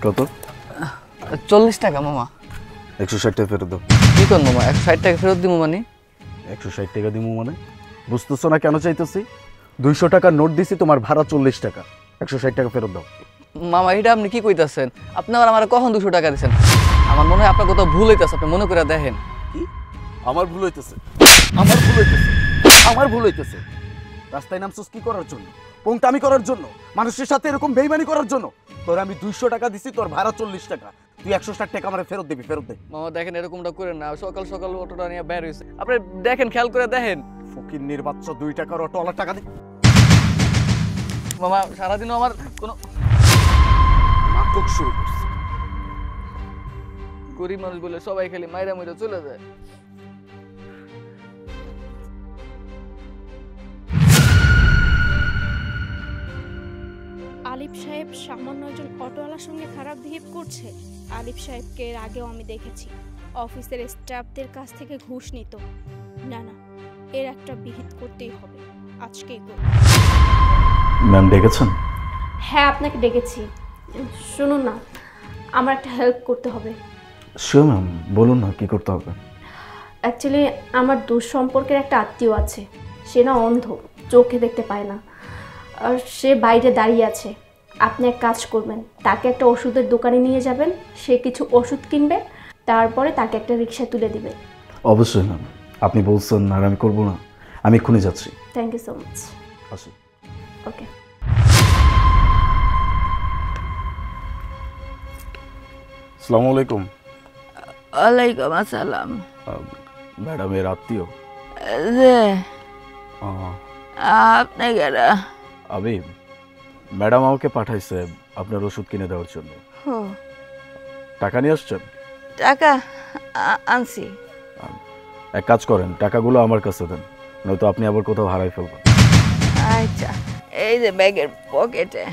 কত? 40 টাকা মামা। 160 টাকা ফেরত দাও। কি কোন মামা 160 টাকা ফেরত দিব মানে? 160 টাকা দিব মানে বুঝতেছো না কেন চাইতেছি? 200 টাকার নোট দিছি, তোমার ভাড়া 40 টাকা। 160 টাকা ফেরত দাও। মামা এটা আপনি কি কইতাছেন? আপনি আবার আমার কখন 200 টাকা দিয়েছেন? আমার মনে হয় আপনার কোথাও ভুল হইতাছে, আপনি মনে করে দেখেন। কি আমার ভুল হইতেছে? আমার ভুল হইতেছে? আমার ভুল হইতেছে? রাস্তায় নামছস কি করার জন্য? পংটামি করার জন্য? মানুষের সাথে এরকম বেইমানি করার জন্য? তোর আমি 200 টাকা দিছি, তোর ভাড়া 40 টাকা। তুই 160 টাকা আমারে ফেরত দিবি, ফেরত দে। মামা দেখেন এরকমটা করেন না, সকাল সকাল অটোটা নিয়ে বের হইছে। আপনি দেখেন, খেয়াল করে দেখেন। ফকিন্নির বাচ্চা, 2 টাকার অটোওয়ালা টাকা দে। মামা সারাদিনও আমার কোনো নাটক শুরু করছে। গরিব মানুষ বলে সবাই খালি মাইরা মাইরা চলে যায়। আলিফ সাহেব সামান্য একজন অটোওয়ালার সঙ্গে খারাপ বিহেভ করছে। আলিফ সাহেবকে এর আগেও আমি দেখেছি অফিসের স্টাফদের কাছ থেকে ঘুষ নিত। না না, এর একটা বিহিত করতেই হবে, আজকেই করব। ম্যাম ডেকেছেন? হ্যাঁ, আপনাকে ডেকেছি। শুনুন না, আমার একটা হেল্প করতে হবে। শিওর ম্যাম, বলুন না কি করতে হবে। অ্যাকচুয়ালি আমার দূর সম্পর্কের একটা আত্মীয় আছে, সে না অন্ধ, চোখে দেখতে পায় না, আর সে বাইরে দাঁড়িয়ে আছে। আপনি এক কাজ করবেন, তাকে একটা ওষুধের দোকানে নিয়ে যাবেন, সে কিছু ওষুধ কিনবে, তারপরে তাকে একটা রিকশায় তুলে দিবে। অবশ্যই ম্যাম, আপনি বলছেন আর আমি করবো না। আমি এক্ষুনি যাচ্ছি। Thank you so much. আসি। ওকে। আসসালামু আলাইকুম। ওয়ালাইকুম আসসালাম। ম্যাডামের আত্মীয়? আপনি কেরা? আমি ম্যাডাম আমাকে পাঠাইছে আপনার ওষুধ কিনে দেওয়ার জন্য। টাকা নিয়ে আসছেন? টাকা আনছি। এক কাজ করেন, টাকাগুলো আমার কাছে দেন, নয়তো আপনি আবার কোথাও হারাই ফেলবেন। আচ্ছা, এই যে ব্যাগের পকেটে।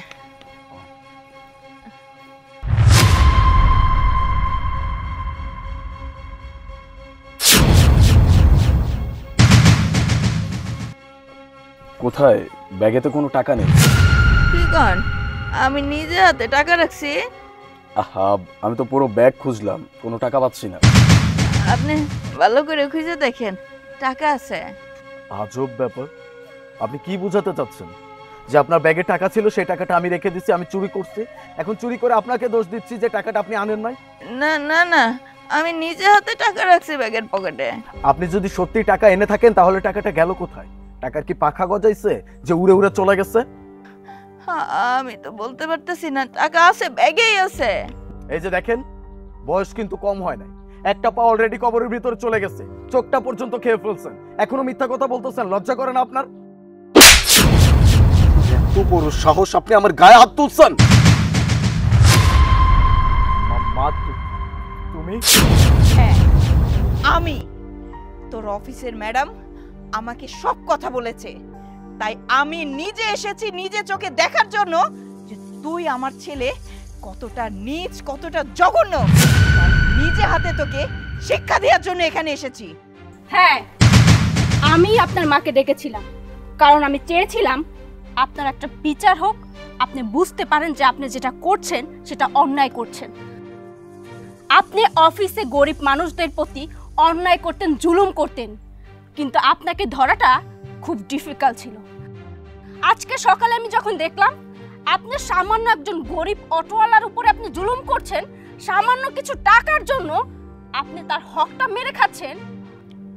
কোথায়? ব্যাগে তো কোনো টাকা নেই। কি কন? আমি নিজে হাতে টাকা রাখছি। আহা, আমি তো পুরো ব্যাগ খুঁজলাম, কোনো টাকা পাচ্ছি না। আপনি ভালো করে খুঁজে দেখেন, টাকা আছে। আজব ব্যাপার, আপনি কি বোঝাতে চাচ্ছেন? যে আপনার ব্যাগে টাকা ছিল, সেই টাকাটা আমি রেখে দিচ্ছি, আমি চুরি করছি, এখন চুরি করে আপনাকে দোষ দিচ্ছি যে টাকাটা আপনি আনেন নাই? না না না, আমি নিজে হাতে টাকা রাখছি ব্যাগের পকেটে। আপনি যদি সত্যি টাকা এনে থাকেন, তাহলে টাকাটা গেল কোথায়? টাকার কি পাখা গজাইছে যে উড়ে উড়ে চলে গেছে? আমি তো বলতে পারতেছি না, টাকা আছে, ব্যাগেই আছে। এই যে দেখেন, বয়স কিন্তু কম হয় নাই, একটা পা অলরেডি কবরের ভিতরে চলে গেছে, চোখটা পর্যন্ত খেয়ে ফেলছেন, এখনো মিথ্যা কথা বলতেছেন? লজ্জা করে না আপনার? এত বড় সাহস, আপনি আমার গায়ে হাত তুলছেন? মা, তুমি? হ্যাঁ, আমি তোর অফিসের ম্যাডাম আমাকে সব কথা বলেছে, তাই আমি নিজে এসেছি নিজে চোখে দেখার জন্য যে তুই আমার ছেলে কতটা নীচ, কতটা জঘন্য। নিজে হাতে তোকে শিক্ষা দেওয়ার জন্য এখানে এসেছি। হ্যাঁ, আমি আপনার মাকে ডেকেছিলাম কারণ আমি চেয়েছিলাম আপনার একটা বিচার হোক, আপনি বুঝতে পারেন যে আপনি যেটা করছেন সেটা অন্যায় করছেন। আপনি অফিসে গরিব মানুষদের প্রতি অন্যায় করতেন, জুলুম করতেন, কিন্তু আপনাকে ধরাটা খুব ডিফিকাল্ট ছিল। আজকে সকালে আমি যখন দেখলাম আপনি সামান্য একজন গরিব অটোওয়ালার উপরে আপনি জুলুম করছেন, সামান্য কিছু টাকার জন্য আপনি তার হকটা মেরে খাচ্ছেন,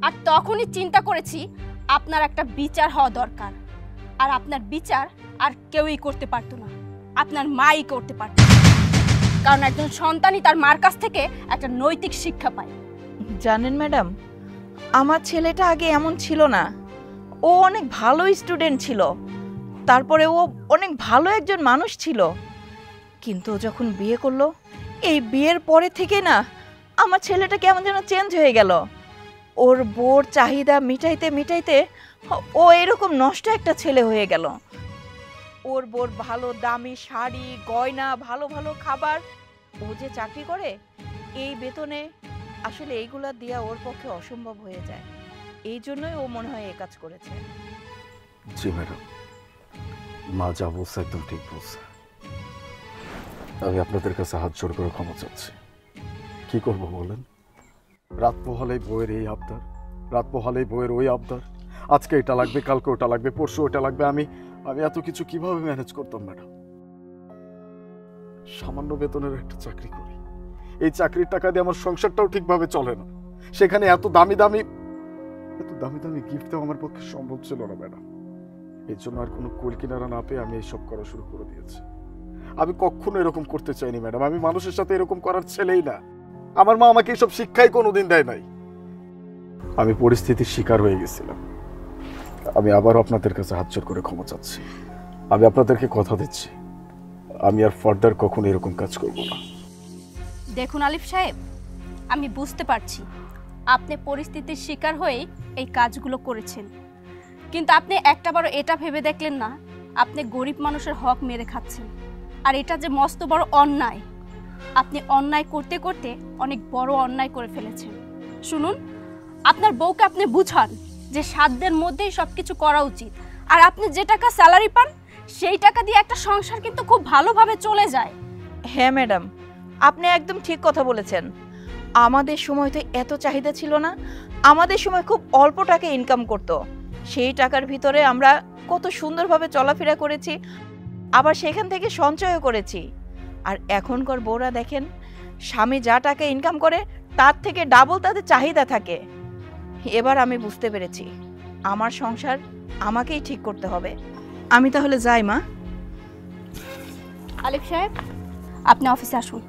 আর তখনই চিন্তা করেছি আপনার একটা বিচার হওয়া দরকার। আর আপনার বিচার আর কেউই করতে পারতো না, আপনার মাই করতে পারত, কারণ একজন সন্তানই তার মার কাছ থেকে একটা নৈতিক শিক্ষা পায়। জানেন ম্যাডাম, আমার ছেলেটা আগে এমন ছিল না, ও অনেক ভালো স্টুডেন্ট ছিল, তারপরে ও অনেক ভালো একজন মানুষ ছিল, কিন্তু যখন বিয়ে করলো, এই বিয়ের পরে থেকে না আমার ছেলেটা কেমন যেন চেঞ্জ হয়ে গেল। ওর বোর চাহিদা মিটাইতে মিটাইতে ও এরকম নষ্ট একটা ছেলে হয়ে গেল। ওর বোর ভালো দামি শাড়ি, গয়না, ভালো ভালো খাবার, ও যে চাকরি করে এই বেতনে আসলে এইগুলা দেয়া ওর পক্ষে অসম্ভব হয়ে যায়। এই জন্যই ও মনে হয় এই কাজ করেছে। জি ম্যাডাম, মা যা বলছে একদম ঠিক বলছে। আমি আপনাদের কাছে হাত জোড় করে ক্ষমা চাচ্ছি। কি করব বলেন? রাত পোহালেই বইয়ের এই আবদার, রাত পোহালেই বইয়ের ওই আবদার, আজকে এটা লাগবে, কালকে ওটা লাগবে, পরশু ওটা লাগবে। আমি এত কিছু কিভাবে ম্যানেজ করতাম ম্যাডাম? সামান্য বেতনের একটা চাকরি করি, এই চাকরির টাকা দিয়ে আমার সংসারটাও ঠিকভাবে চলে না। সেখানে এত দামি দামি গিফট দেওয়া আমার পক্ষে সম্ভব ছিল না ম্যাডাম। এর জন্য আর কোনো কুল কিনারা না পেয়ে আমি এইসব করা শুরু করে দিয়েছি। আমি কখনো এরকম করতে চাইনি ম্যাডাম, আমি মানুষের সাথে এরকম করার ছেলেই না। আমার মা আমাকে এইসব শিক্ষাই কোনোদিন দেয় নাই। আমি পরিস্থিতির শিকার হয়ে গেছিলাম। আমি আবারও আপনাদের কাছে হাত জোড় করে ক্ষমা চাচ্ছি। আমি আপনাদেরকে কথা দিচ্ছি, আমি আর ফার্দার কখনো এরকম কাজ করব না। দেখুন আলিফ সাহেব, আমি বুঝতে পারছি আপনি পরিস্থিতির শিকার হয়ে এই কাজগুলো করেছেন, কিন্তু আপনি একটাবারও এটা ভেবে দেখলেন না আপনি গরিব মানুষের হক মেরে খাচ্ছেন, আর এটা যে মস্ত বড় অন্যায়। আপনি অন্যায় করতে করতে অনেক বড় অন্যায় করে ফেলেছেন। শুনুন, আপনার বউকে আপনি বুঝান যে সাধ্যের মধ্যেই সব কিছু করা উচিত, আর আপনি যে টাকা স্যালারি পান সেই টাকা দিয়ে একটা সংসার কিন্তু খুব ভালোভাবে চলে যায়। হ্যাঁ ম্যাডাম, আপনি একদম ঠিক কথা বলেছেন। আমাদের সময় তো এত চাহিদা ছিল না, আমাদের সময় খুব অল্প টাকা ইনকাম করতো। সেই টাকার ভিতরে আমরা কত সুন্দরভাবে চলাফেরা করেছি, আবার সেখান থেকে সঞ্চয়ও করেছি। আর এখনকার বউরা দেখেন, স্বামী যা টাকা ইনকাম করে তার থেকে ডাবল তাদের চাহিদা থাকে। এবার আমি বুঝতে পেরেছি আমার সংসার আমাকেই ঠিক করতে হবে। আমি তাহলে যাই মা। আলিফ সাহেব, আপনি অফিসে আসুন।